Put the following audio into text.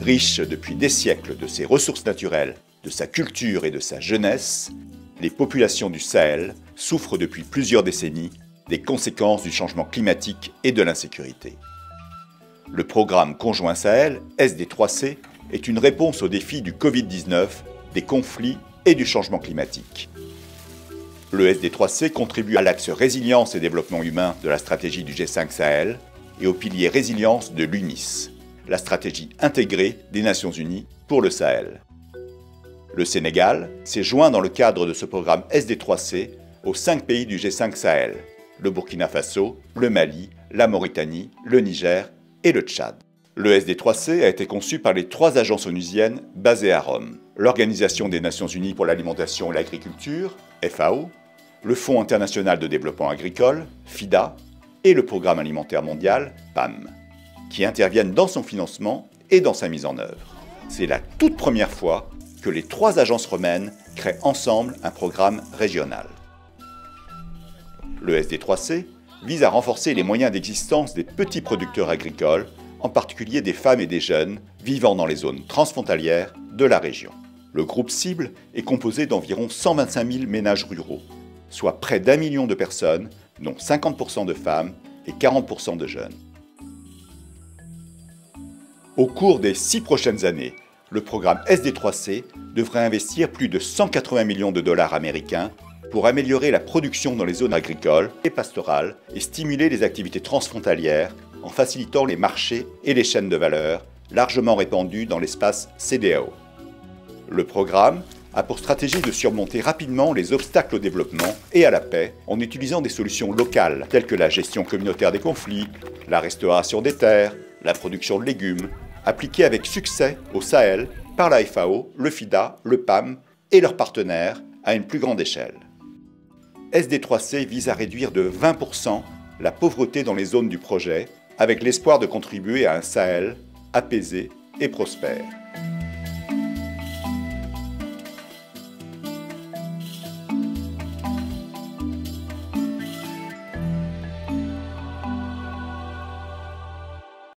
Riche depuis des siècles de ses ressources naturelles, de sa culture et de sa jeunesse, les populations du Sahel souffrent depuis plusieurs décennies des conséquences du changement climatique et de l'insécurité. Le programme conjoint Sahel, SD3C, est une réponse aux défis du Covid-19, des conflits et du changement climatique. Le SD3C contribue à l'axe résilience et développement humain de la stratégie du G5 Sahel et au pilier résilience de l'UNIS, la stratégie intégrée des Nations Unies pour le Sahel. Le Sénégal s'est joint dans le cadre de ce programme SD3C aux 5 pays du G5 Sahel, le Burkina Faso, le Mali, la Mauritanie, le Niger et le Tchad. Le SD3C a été conçu par les 3 agences onusiennes basées à Rome, l'Organisation des Nations Unies pour l'alimentation et l'agriculture, FAO, le Fonds international de développement agricole, FIDA, et le Programme alimentaire mondial, PAM, qui interviennent dans son financement et dans sa mise en œuvre. C'est la toute première fois que les 3 agences romaines créent ensemble un programme régional. Le SD3C vise à renforcer les moyens d'existence des petits producteurs agricoles, en particulier des femmes et des jeunes vivant dans les zones transfrontalières de la région. Le groupe cible est composé d'environ 125 000 ménages ruraux, soit près d'1 million de personnes, dont 50% de femmes et 40% de jeunes. Au cours des 6 prochaines années, le programme SD3C devrait investir plus de 180 millions de dollars américains pour améliorer la production dans les zones agricoles et pastorales et stimuler les activités transfrontalières en facilitant les marchés et les chaînes de valeur largement répandues dans l'espace CEDEAO. Le programme a pour stratégie de surmonter rapidement les obstacles au développement et à la paix en utilisant des solutions locales telles que la gestion communautaire des conflits, la restauration des terres, la production de légumes, appliquées avec succès au Sahel par la FAO, le FIDA, le PAM et leurs partenaires à une plus grande échelle. SD3C vise à réduire de 20% la pauvreté dans les zones du projet avec l'espoir de contribuer à un Sahel apaisé et prospère.